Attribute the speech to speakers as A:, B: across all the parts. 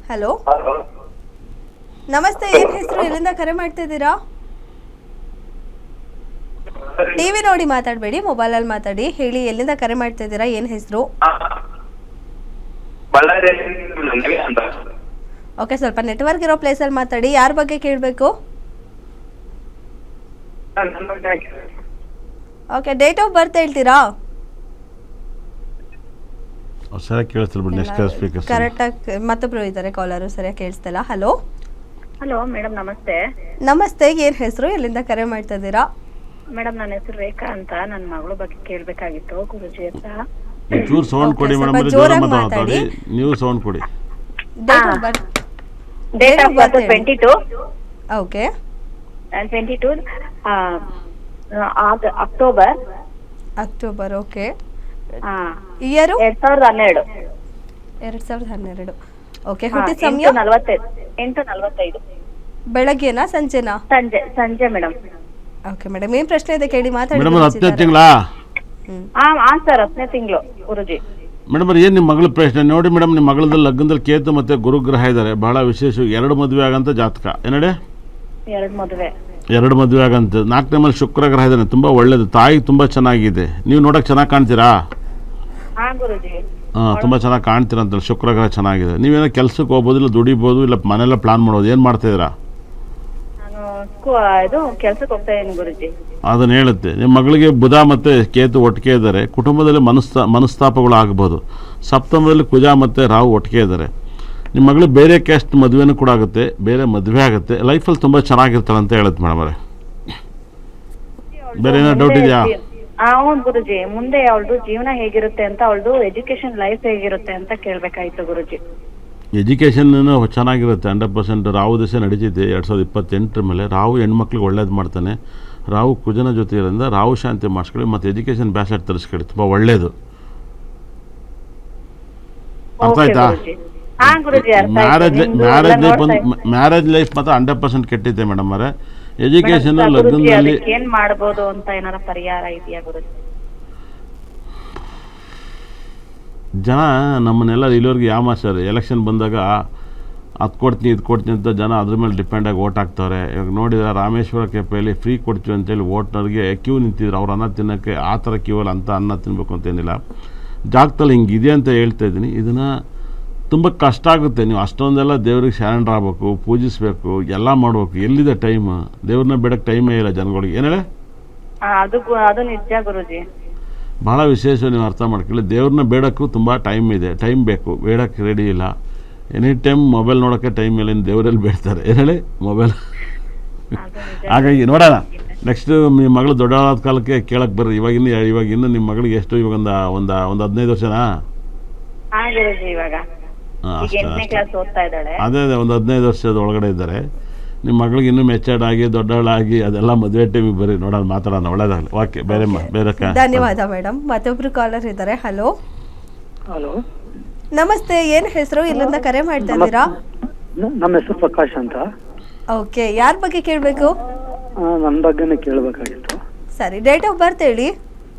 A: Hello, ನಮಸ್ತೆ. ಏನ್ ಹೆಸರು, ಎಲ್ಲಿಂದ ಕರೆ ಮಾಡ್ತಾ ಇದ್ದೀರಾ? ಟಿವಿ ನೋಡಿ ಮಾತಾಡಬೇಡಿ, ಮೊಬೈಲಲ್ಲಿ ಮಾತಾಡಿ. ಹೇಳಿ, ಎಲ್ಲಿಂದ ಕರೆ ಮಾಡ್ತಾ ಇದ್ದೀರಾ? ಏನ್ ಹೆಸರು? ಓಕೆ, ಸ್ವಲ್ಪ ನೆಟ್ವರ್ಕ್ ಇರೋ ಪ್ಲೇಸಲ್ಲಿ ಮಾತಾಡಿ. ಯಾರ ಬಗ್ಗೆ ಕೇಳಬೇಕು? ಓಕೆ, ಡೇಟ್ ಆಫ್ ಬರ್ತ್ ಹೇಳ್ತೀರಾ?
B: ಸರಿಯಾಗಿ ಕೇಳಿಸ್ತಿಲ್ಲ ಬಿಡಿ. ನೆಕ್ಸ್ಟ್ ಸ್ಪೀಕರ್
A: ಕರೆಕ್ಟಾಗಿ ಮತ್ತೊಬ್ರು ಇದ್ದಾರೆ ಕಾಲರು, ಸರಿಯಾಗಿ ಕೇಳಿಸ್ತಿಲ್ಲ. ಹಲೋ
C: ಹಲೋ ಮೇಡಮ್, ನಮಸ್ತೆ.
A: ನಮಸ್ತೆ. ಏನ್ ಹೆಸರು, ಎಲ್ಲಿಂದ ಕರೆ ಮಾಡ್ತಾ ಇದ್ದೀರಾ?
C: ಮೇಡಮ್, ನನ್ನ ಹೆಸರು ರೇಖಾ ಅಂತ. ನನ್ನ ಮಗಳ ಬಗ್ಗೆ ಕೇಳಬೇಕಾಗಿತ್ತು ಗುರುಜಿ ಹತ್ರ.
B: ಚೂರು ಸೌಂಡ್ ಕೊಡಿ ಮೇಡಮ್,
A: ಸ್ವಲ್ಪ
B: ಜೋರಾಗಿ
A: ಜೋರಾಗಿ
B: ಮಾತಾಡಿ. ನೀವು ಸೌಂಡ್ ಕೊಡಿ.
A: Date of birth.
C: Date of birth 22
A: okay
C: 22 October.
A: October. Okay.
C: ಹಾ,
A: ಇಯರು
C: 2012.
A: 2012. ಓಕೆ. ಹುಟ್ಟಿದ ಸಮಯ
C: 8:45
A: ಬೆಳಗ್ಗೆನಾ ಸಂಜೆನಾ?
C: ಸಂಜೆ ಮೇಡಮ್.
A: ಓಕೆ ಮೇಡಮ್, ಏನ್ ಪ್ರಶ್ನೆ ಇದೆ ಕೇಳಿ, ಮಾತಾಡಿ.
B: ಮೇಡಮ್ 10ನೇ ತಿಂಗಳಾ?
C: ಹಾ ಸರ್, 10ನೇ ತಿಂಗಳು ಗುರುಜಿ.
B: ಮೇಡಮ್ ಏನು ನಿಮ್ಮ ಮಗಳ ಪ್ರಶ್ನೆ ನೋಡಿ ಮೇಡಮ್. ನಿಮ್ಮ ಮಗಳದಲ್ಲಿ ಲಗ್ನದಲ್ಲಿ ಕೇತು ಮತ್ತು ಗುರುಗ್ರಹ ಇದ್ದಾರೆ. ಬಹಳ ವಿಶೇಷ. 2 ಮದುವೆ ಆಗಂತ ಜಾತಕ. ಏನಡೆ? 2 ಮದುವೆ ಆಗಂತ. 4ನೇ ಮೇಲೆ ಶುಕ್ರ ಗ್ರಹ ಇದ್ದಾನೆ, ತುಂಬ ಒಳ್ಳೇದು. ತಾಯಿ ತುಂಬ ಚೆನ್ನಾಗಿದೆ. ನೀವು ನೋಡೋಕೆ ಚೆನ್ನಾಗಿ ಕಾಣ್ತೀರಾ?
C: ಹಾ ಗುರುಜಿ.
B: ಹಾಂ, ತುಂಬ ಚೆನ್ನಾಗಿ ಕಾಣ್ತೀರಾ ಅಂತೇಳಿ. ಶುಕ್ರ ಗ್ರಹ ಚೆನ್ನಾಗಿದೆ. ನೀವೇನೋ ಕೆಲಸಕ್ಕೆ ಹೋಗ್ಬೋದು, ಇಲ್ಲ ದುಡಿಬೋದು, ಇಲ್ಲ ಮನೆಯೆಲ್ಲ ಪ್ಲಾನ್ ಮಾಡ್ಬೋದು. ಏನು ಮಾಡ್ತಾಯಿದ್ದೀರಾ?
C: ಇದು ಕೆಲ್ಸಕ್ಕೆ ಹೋಗ್ತಾ ಇದೀನಿ ಗುರುಜಿ.
B: ಅದನ್ನು ಹೇಳುತ್ತೆ. ನಿಮ್ಮ ಮಗಳಿಗೆ ಬುಧ ಮತ್ತು ಕೇತು ಒಟ್ಟಿಗೆ ಇದ್ದಾರೆ. ಕುಟುಂಬದಲ್ಲಿ ಮನಸ್ತಾಪಗಳು ಆಗ್ಬೋದು. ಸಪ್ತಮದಲ್ಲಿ ಕುಜ ಮತ್ತು ರಾಹು ಒಟ್ಟಿಗೆ ಇದ್ದಾರೆ. ನಿಮ್ಮ ಮಗಳು ಬೇರೆ ಕ್ಯಾಸ್ಟ್ ಮದುವೆನೂ ಕೂಡ ಆಗುತ್ತೆ, ಬೇರೆ ಮದುವೆ ಆಗುತ್ತೆ. ಲೈಫಲ್ಲಿ ತುಂಬ ಚೆನ್ನಾಗಿರ್ತಾಳೆ ಅಂತ ಹೇಳುತ್ತೆ ಮೇಡಮ್ ಅವರೇ. ಬೇರೆ ಏನೋ ಡೌಟ್ ಇದೆಯಾ?
C: ಹೌದು ಗುರುಜಿ, ಮುಂದೆ ಅವಳದು ಜೀವನ ಹೇಗಿರುತ್ತೆ ಅಂತ, ಅವಳದು ಎಜುಕೇಶನ್ ಲೈಫ್ ಹೇಗಿರುತ್ತೆ ಅಂತ ಕೇಳ್ಬೇಕಾಯ್ತು ಗುರುಜಿ.
B: ಎಜುಕೇಷನ್ ಚೆನ್ನಾಗಿರುತ್ತೆ. 100% ರಾಹು ದಿವಸ ನಡೀತಿದೆ 2028 ಮೇಲೆ. ರಾಹು ಹೆಣ್ಮಕ್ಳಿಗೆ ಒಳ್ಳೇದು ಮಾಡ್ತಾನೆ. ರಾಹು ಕುಜನ ಜೊತೆ ಇರೋದ್ರಿಂದ ರಾಹು ಶಾಂತಿ ಮಾಡಿಸ್ಕೊಳ್ಳಿ, ಮತ್ತು ಎಜುಕೇಷನ್ ಬ್ಯಾಸೆಟ್ ತರಿಸ್ಕೊಳ್ಳಿ, ತುಂಬ ಒಳ್ಳೆಯದು. ಅರ್ಥ ಆಯ್ತಾ? ಮ್ಯಾರೇಜ್ ಲೈಫ್ ಮಾತ್ರ 100% ಕೆಟ್ಟಿದೆ ಮೇಡಮ್ ಅವರೇ. ಎಜುಕೇಷನ್ ಲಗ್ನದಲ್ಲಿ
C: ಏನ್ ಮಾಡಬಹುದು ಅಂತ ಏನಾರ ಪರಿಹಾರ ಇದೆಯಾ ಗುರುಜಿ?
B: ಜನ ನಮ್ಮನ್ನೆಲ್ಲ ಇಲ್ಲಿವರೆಗೆ ಯಾಮಾರ್ಸ್ಯಾರೆ. ಎಲೆಕ್ಷನ್ ಬಂದಾಗ ಅದು ಕೊಡ್ತೀನಿ ಇದು ಕೊಡ್ತೀನಿ ಅಂತ ಜನ ಅದ್ರ ಮೇಲೆ ಡಿಪೆಂಡಾಗಿ ಓಟ್ ಹಾಕ್ತವ್ರೆ. ಇವಾಗ ನೋಡಿದ್ರೆ ರಾಮೇಶ್ವರ ಕೆಪೆಯಲ್ಲಿ ಫ್ರೀ ಕೊಡ್ತೀವಿ ಅಂತೇಳಿ ಓಟ್ನವ್ರಿಗೆ ಕ್ಯೂ ನಿಂತಿದ್ರು. ಅವ್ರು ಅನ್ನ ತಿನ್ನೋಕ್ಕೆ ಆ ಥರ ಕ್ಯೂವಲ್ಲಿ ಅಂತ ಅನ್ನ ತಿನ್ನಬೇಕು ಅಂತೇನಿಲ್ಲ. ಜಾಗದಲ್ಲಿ ಹಿಂಗಿದೆ ಅಂತ ಹೇಳ್ತಾ ಇದ್ದೀನಿ. ಇದನ್ನು ತುಂಬ ಕಷ್ಟ ಆಗುತ್ತೆ. ನೀವು ಅಷ್ಟೊಂದೆಲ್ಲ ದೇವ್ರಿಗೆ ಶರಣರಾಗಬೇಕು, ಪೂಜಿಸಬೇಕು, ಎಲ್ಲ ಮಾಡಬೇಕು. ಎಲ್ಲಿದೆ ಟೈಮ್? ದೇವ್ರನ್ನ ಬಿಡೋಕ್ಕೆ ಟೈಮೇ ಇಲ್ಲ ಜನಗಳಿಗೆ. ಏನು ಹೇಳಿ?
C: ಅದು ನಿಜ ಗುರುಜಿ.
B: ಭಾಳ ವಿಶೇಷ. ನೀವು ಅರ್ಥ ಮಾಡ್ಕೊಳ್ಳಿ. ದೇವ್ರನ್ನ ಬೇಡೋಕ್ಕೂ ತುಂಬ ಟೈಮ್ ಇದೆ. ಟೈಮ್ ಬೇಕು, ಬೇಡೋಕ್ಕೆ ರೆಡಿ ಇಲ್ಲ. ಎನಿ ಟೈಮ್ ಮೊಬೈಲ್ ನೋಡೋಕ್ಕೆ ಟೈಮ್ ಇಲ್ಲ. ಇನ್ನು ದೇವರಲ್ಲಿ ಬೇಡ್ತಾರೆ. ಏನು ಹೇಳಿ? ಮೊಬೈಲ್. ಹಾಗಾಗಿ ನೋಡೋಣ. ನೆಕ್ಸ್ಟು ನಿಮ್ಮ ಮಗಳು ದೊಡ್ಡವಾದ ಕಾಲಕ್ಕೆ ಕೇಳಕ್ಕೆ ಬರ್ರಿ. ಇವಾಗಿನ್ನು ನಿಮ್ಮ ಮಗಳಿಗೆ ಎಷ್ಟು? ಇವಾಗ ಒಂದು 15 ವರ್ಷನಾ? ಅದೇ ಒಂದು 15 ವರ್ಷದ ಒಳಗಡೆ ಇದ್ದಾರೆ. ನಿಮ್ಮ ಮಗಳಿಗೆ ಇನ್ನೂ ಮೆಚರ್ಡ್ ಆಗಿ ದೊಡ್ಡವಳಾಗಿ ಅದೆಲ್ಲ ಮದುವೆ ಟೈಮಿಗೆ ಬರೀ ನೋಡೋಣ, ಮಾತಾಡೋಣ. ಒಳ್ಳೇದಾಗಲಿ. ಓಕೆ, ಬೇರೆ
A: ಧನ್ಯವಾದ ಮೇಡಮ್. ಮತ್ತೊಬ್ರು ಕಾಲರ್ ಇದ್ದಾರೆ. ಹಲೋ
D: ಹಲೋ,
A: ನಮಸ್ತೆ. ಏನ್ ಹೆಸರು, ಇಲ್ಲಿಂದ ಕರೆ ಮಾಡ್ತಾ ಇದ್ದೀರಾ?
D: ನಮ್ಮ ಹೆಸರು ಪ್ರಕಾಶ್ ಅಂತ.
A: ಓಕೆ, ಯಾರ ಬಗ್ಗೆ ಕೇಳಬೇಕು?
D: ನನ್ನ ಬಗ್ಗೆನೇ ಕೇಳಬೇಕಾಗಿತ್ತು.
A: ಸರಿ, ಡೇಟ್ ಆಫ್ ಬರ್ತ್ ಹೇಳಿ.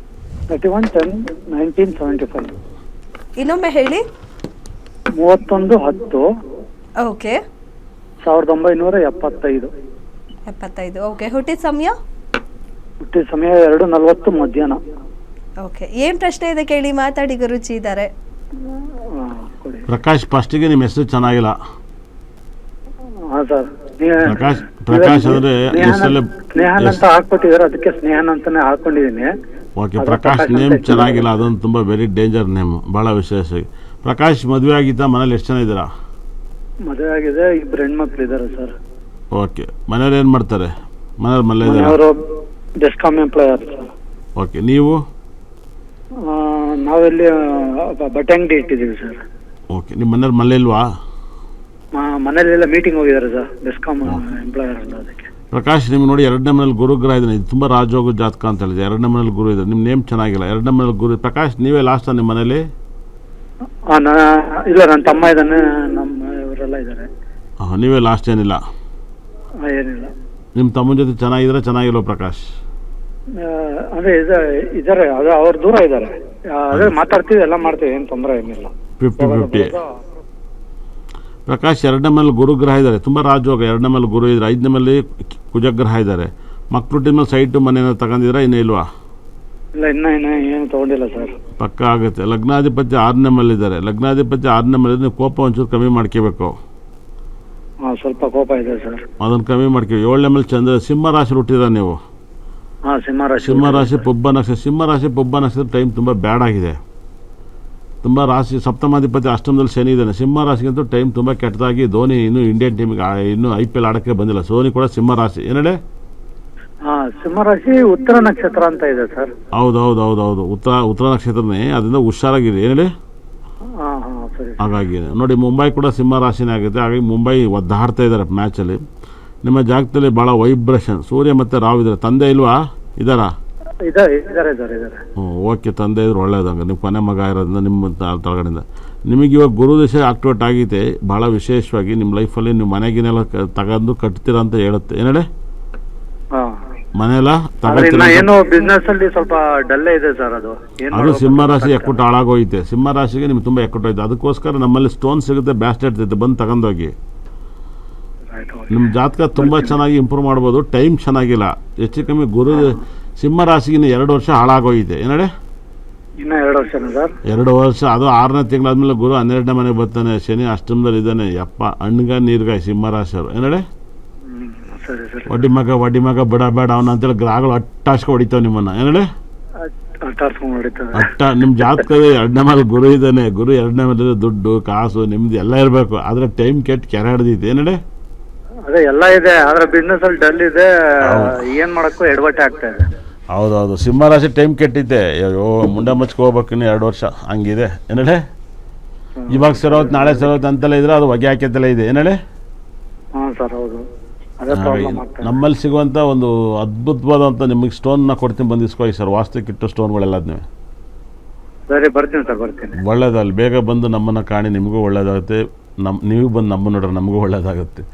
D: 31/10/1975.
A: ಇನ್ನೊಮ್ಮೆ ಹೇಳಿ.
D: 31/10.
A: ಓಕೆ.
D: 1975.
A: 75. ಓಕೆ. ಹುಟ್ಟಿದ ಸಮಯ?
D: ಹುಟ್ಟಿದ ಸಮಯ 2:40 ಮಧ್ಯಾಹ್ನ.
A: ಓಕೆ, ಏನ್ ಪ್ರಶ್ನೆ ಇದೆ ಕೇಳಿ, ಮಾತಾಡಿ. ಗುರುಜಿ ಇದ್ದಾರೆ.
B: ಪ್ರಕಾಶ್, ಫಸ್ಟಿಗೆ ನಿಮ್ಮ ಹೆಸರು ಚೆನ್ನಾಗಿಲ್ಲ.
D: ಹಾಂ ಸರ್.
B: ಪ್ರಕಾಶ್ ಅಂದರೆ
D: ಸ್ನೇಹನ್ ಅಂತ ಹಾಕ್ಬಿಟ್ಟಿದ್ದಾರೆ, ಅದಕ್ಕೆ ಸ್ನೇಹನ್ ಅಂತಾನೆ ಹಾಕೊಂಡಿದ್ದೀನಿ.
B: ಓಕೆ, ಪ್ರಕಾಶ್ ನೇಮ್ ಚೆನ್ನಾಗಿಲ್ಲ. ಅದೊಂದು ತುಂಬ ವೆರಿ ಡೇಂಜರ್ ನೇಮ್, ಭಾಳ ವಿಶೇಷ. ಪ್ರಕಾಶ್ ಮದುವೆ ಆಗಿದ್ದ? ಮನೇಲಿ ಎಷ್ಟು ಜನ ಇದ್ದೀರಾ?
D: ಮದುವೆ ಆಗಿದೆ, 2 ಹೆಣ್ಮಕ್ಳು ಇದ್ದಾರೆ ಸರ್.
B: ಓಕೆ, ಮನೆಯವ್ರು ಏನು ಮಾಡ್ತಾರೆ?
D: ಮನೆಯವರು ಡೆಸ್ಕಾಮ್ ಎಂಪ್ಲಾಯರ್ ಸರ್.
B: ಓಕೆ, ನೀವು?
D: ನಾವೆಲ್ಲಿ ಬಟ್ಟೆ ಅಂಗಡಿ ಇಟ್ಟಿದ್ದೀವಿ ಸರ್.
B: ಓಕೆ, ನಿಮ್ಮ ಮನೆಯವ್ರು ಮನೆ ಇಲ್ವಾ?
D: ಮನೇಲೆಲ್ಲ ಮೀಟಿಂಗ್ ಹೋಗಿದ್ದಾರೆ ಸರ್, ಡೆಸ್ಕಾಮ್ ಎಂಪ್ಲಾಯರ್ ಅಂತ. ಅದಕ್ಕೆ
B: ಪ್ರಕಾಶ್, ನಿಮ್ಗೆ ನೋಡಿ 2ನೇ ಮನೇಲಿ ಗುರುಗ್ರಹ ಇದ್ದಾನೆ. ಇದು ತುಂಬ ರಾಜೋಗ ಜಾತಕ ಅಂತ ಹೇಳಿದೆ. 2ನೇ ಮನೇಲಿ ಗುರು ಇದೆ. ನಿಮ್ಮ ನೇಮ್ ಚೆನ್ನಾಗಿಲ್ಲ. 2ನೇ ಮನೇಲಿ ಗುರು. ಪ್ರಕಾಶ್, ನೀವೇ ಲಾಸ್ಟ್ ನಿಮ್ಮ ಮನೇಲಿ?
D: ಇಲ್ಲ, ನನ್ನ ತಮ್ಮ ಇದ್ದಾನೆ, ನಮ್ಮ ಇವರೆಲ್ಲ ಇದ್ದಾರೆ.
B: ನೀವೇ ಲಾಸ್ಟ್? ಏನಿಲ್ಲ?
D: ಏನಿಲ್ಲ.
B: ನಿಮ್ಮ ತಮ್ಮನ ಜೊತೆ ಚೆನ್ನಾಗಿಲ್ವ ಪ್ರಕಾಶ್?
D: ಅಂದ್ರೆ ಇದ್ದಾರೆ, ಅದು ಅವ್ರು ದೂರ ಇದ್ದಾರೆ. ಅದೇ ಮಾತಾಡ್ತೀವಿ, ಎಲ್ಲ ಮಾಡ್ತೀವಿ, ಏನು ತೊಂದರೆ ಏನಿಲ್ಲ.
B: 50-50. ಪ್ರಕಾಶ್ 2ನೇ ಮೇಲೆ ಗುರುಗ್ರಹ ಇದ್ದಾರೆ, ತುಂಬ ರಾಜಯೋಗ. 2ನೇ ಮೇಲೆ ಗುರು ಇದ್ದಾರೆ, 5ನೇ ಮೇಲೆ ಕುಜಗ್ರಹ ಇದ್ದಾರೆ. ಮಕ್ಕಳು ಹುಟ್ಟಿದ ಮೇಲೆ ಸೈಟು ಮನೇನ ತಗೊಂಡಿದ್ದೀರಾ ಇನ್ನೂ ಇಲ್ವಾ?
D: ಇಲ್ಲ ಇನ್ನೂ ಏನು ತೊಗೊಂಡಿಲ್ಲ ಸರ್.
B: ಪಕ್ಕ ಆಗುತ್ತೆ. ಲಗ್ನಾಧಿಪತಿ 6ನೇ ಮೇಲಿದ್ದಾರೆ. ಲಗ್ನಾಧಿಪತಿ 6ನೇ ಮೇಲೆ ನೀವು ಕೋಪ ಒಂಚೂರು ಕಮ್ಮಿ ಮಾಡ್ಕೋಬೇಕು.
D: ಹಾಂ ಸ್ವಲ್ಪ ಕೋಪ ಇದೆ ಸರ್.
B: ಅದನ್ನು ಕಮ್ಮಿ ಮಾಡ್ಕೋ. 7ನೇ ಮೇಲೆ ಚಂದ್ರ. ಸಿಂಹ ರಾಶಿ ಹುಟ್ಟಿರ ನೀವು?
D: ಹಾಂ ಸಿಂಹರಾಶಿ.
B: ಸಿಂಹರಾಶಿ ಪುಬ್ಬ ನಕ್ಷತ್ರ. ಸಿಂಹರಾಶಿ ಪುಬ್ಬ ನಕ್ಷತ್ರ ಟೈಮ್ ತುಂಬ ಬ್ಯಾಡ್ ಆಗಿದೆ. ತುಂಬ ರಾಶಿ ಸಪ್ತಮಾಧಿಪತಿ ಅಷ್ಟಮದಲ್ಲಿ ಶನಿ ಇದ್ದಾನೆ. ಸಿಂಹ ರಾಶಿಗಂತೂ ಟೈಮ್ ತುಂಬ ಕೆಟ್ಟದಾಗಿ. ಧೋನಿ ಇನ್ನೂ ಇಂಡಿಯನ್ ಟೀಮಿಗೆ ಇನ್ನೂ IPL ಆಡೋಕ್ಕೆ ಬಂದಿಲ್ಲ. ಸೋನಿ ಕೂಡ ಸಿಂಹ ರಾಶಿ. ಏನೇಳೆ?
D: ಹಾಂ ಸಿಂಹರಾಶಿ ಉತ್ತರ ನಕ್ಷತ್ರ ಅಂತ ಇದೆ ಸರ್.
B: ಹೌದು ಉತ್ತರ ನಕ್ಷತ್ರನೇ. ಅದರಿಂದ ಹುಷಾರಾಗಿದೆ. ಏನೇಳಿ?
D: ಹಾಂ ಸರಿ.
B: ಹಾಗಾಗಿ ನೋಡಿ, ಮುಂಬೈ ಕೂಡ ಸಿಂಹ ರಾಶಿನೇ ಆಗುತ್ತೆ. ಹಾಗಾಗಿ ಮುಂಬೈ ಒದ್ದಾಡ್ತಾ ಇದ್ದಾರೆ ಮ್ಯಾಚಲ್ಲಿ. ನಿಮ್ಮ ಜಾಗದಲ್ಲಿ ಭಾಳ ವೈಬ್ರೇಷನ್. ಸೂರ್ಯ ಮತ್ತು ರಾವ್ ಇದ್ದಾರೆ. ತಂದೆ ಇಲ್ವಾ? ಇದ್ದಾರಾ?
D: ಇದ್ದಾರೆ ಸರ್ ಇದ್ದಾರೆ.
B: ಓಕೆ, ತಂದೆ ಇದ್ರೆ ಒಳ್ಳೇದಂಗೆ. ನೀವು ಕೊನೆ ಮಗ ಇರೋದ್ರಿಂದ ನಿಮ್ಮ ತಳಗಡೆಯಿಂದ ನಿಮಗೆ ಇವಾಗ ಗುರುದಶ ಆಕ್ಟಿವೇಟ್ ಆಗಿದೆ. ಭಾಳ ವಿಶೇಷವಾಗಿ ನಿಮ್ಮ ಲೈಫಲ್ಲಿ ನೀವು ಮನೆಗಿನೆಲ್ಲ ತಗೊಂಡು ಕಟ್ತೀರಾ ಅಂತ ಹೇಳುತ್ತೆ. ಏನೇಳೆ?
D: ಹಾಂ
B: ಮನೆಯೆಲ್ಲ
D: ಏನು ಬಿಸ್ನೆಸ್ ಅಲ್ಲಿ ಸ್ವಲ್ಪ ಡಲ್ಲೇ ಇದೆ ಸರ್. ಅದು
B: ಅದು ಸಿಂಹರಾಶಿ ಎಕ್ಕುಟ್ಟು ಹಾಳಾಗೋಯ್ತೆ. ಸಿಂಹರಾಶಿಗೆ ನಿಮ್ಗೆ ತುಂಬ ಎಕ್ಕುಟ್ಟೋಯ್ತು. ಅದಕ್ಕೋಸ್ಕರ ನಮ್ಮಲ್ಲಿ ಸ್ಟೋನ್ ಸಿಗುತ್ತೆ, ಬ್ಯಾಸ್ಲೆಟ್ ಇರ್ತೈತೆ, ಬಂದು ತಗೊಂಡೋಗಿ. ನಿಮ್ಮ ಜಾತಕ ತುಂಬ ಚೆನ್ನಾಗಿ ಇಂಪ್ರೂವ್ ಮಾಡ್ಬೋದು. ಟೈಮ್ ಚೆನ್ನಾಗಿಲ್ಲ. ಹೆಚ್ಚು ಕಮ್ಮಿ ಗುರು ಸಿಂಹರಾಶಿಗಿನ 2 ವರ್ಷ ಹಾಳಾಗೋಗಿದೆ. ಏನೇಳೆ?
D: ಇನ್ನೂ 2 ವರ್ಷನಾ ಸರ್?
B: 2 ವರ್ಷ. ಅದು 6ನೇ ತಿಂಗಳಾದ್ಮೇಲೆ ಗುರು 12ನೇ ಮನೆಗೆ ಬರ್ತಾನೆ. ಶನಿ ಅಷ್ಟಮದಲ್ಲಿ ಇದ್ದಾನೆ. ಯಪ್ಪ ಹಣ್ಗಾಯಿ ನೀರ್ಗಾಯಿ ಸಿಂಹರಾಶಿಯವರು. ಏನೇಳೆ?
D: ಸರಿ ಸರಿ.
B: ವಡ್ಡಿ ಮಗ ಬಿಡಬೇಡ ಅವನ ಅಂತೇಳಿ ಗ್ರಹಗಳು ಅಟ್ಟಾಸ್ಕೊ ಹೊಡಿತಾವೆ ನಿಮ್ಮನ್ನು. ಏನೇಳೆ? ನಿಮ್ಮ ಜಾತಕದ 2ನೇ ಮೇಲೆ ಗುರು ಇದ್ದಾನೆ. ಗುರು 2ನೇ ಮೇಲೆ ದುಡ್ಡು ಕಾಸು ನಿಮ್ದು ಎಲ್ಲ ಇರಬೇಕು. ಆದರೆ ಟೈಮ್ ಕೆಟ್ಟು ಕೆರೆ ಹಿಡ್ದೈತೆ. ಏನೇಳೆ?
D: ಅದೇ ಎಲ್ಲ ಇದೆ, ಆದ್ರೆ ಬಿಸ್ನೆಸ್ ಅಲ್ಲಿ ಡಲ್ ಇದೆ. ಏನ್ ಮಾಡಕ್ಕೂ ಎಡವಟ್ಟೆ ಆಗ್ತಾ ಇದೆ.
B: ಹೌದು ಸಿಂಹರಾಶಿ ಟೈಮ್ ಕೆಟ್ಟಿದ್ದೆ. ಅಯ್ಯೋ ಮುಂಡೆ ಮಚ್ಕೊ ಹೋಗ್ಬೇಕು ಇನ್ನು 2 ವರ್ಷ ಹಂಗಿದೆ. ಏನೇಳೆ? ಇವಾಗ ಸರೋತ್ ನಾಳೆ ಸರೋತ್ ಅಂತೆಲ್ಲ ಇದ್ರೆ ಅದು ಹೊಗೆ ಹಾಕಿದ್ದೆಲ್ಲ ಇದೆ. ಏನೇಳೆ?
D: ಹಾಂ ಸರ್ ಹೌದು. ಅದೇ ಪ್ರಾಬ್ಲಮ್ ಆಗ್ತಾ ಇದೆ.
B: ನಮ್ಮಲ್ಲಿ ಸಿಗುವಂಥ ಒಂದು ಅದ್ಭುತವಾದಂಥ ನಿಮಗೆ ಸ್ಟೋನ್ನ ಕೊಡ್ತೀನಿ, ಬಂದಿಸ್ಕೊಳ್ಳಿ ಸರ್. ವಾಸ್ತುಕ್ಕಿಟ್ಟು ಸ್ಟೋನ್ಗಳೆಲ್ಲ ನೀವು.
D: ಸರಿ ಬರ್ತೀನಿ ಸರ್, ಬರ್ತೀನಿ.
B: ಒಳ್ಳೇದಲ್ಲಿ ಬೇಗ ಬಂದು ನಮ್ಮನ್ನು ಕಾಣಿ. ನಿಮಗೂ ಒಳ್ಳೇದಾಗುತ್ತೆ. ನೀವು ಬಂದು ನಮ್ಮನ್ನು ನೋಡ್ರೆ ನಮಗೂ ಒಳ್ಳೇದಾಗುತ್ತೆ.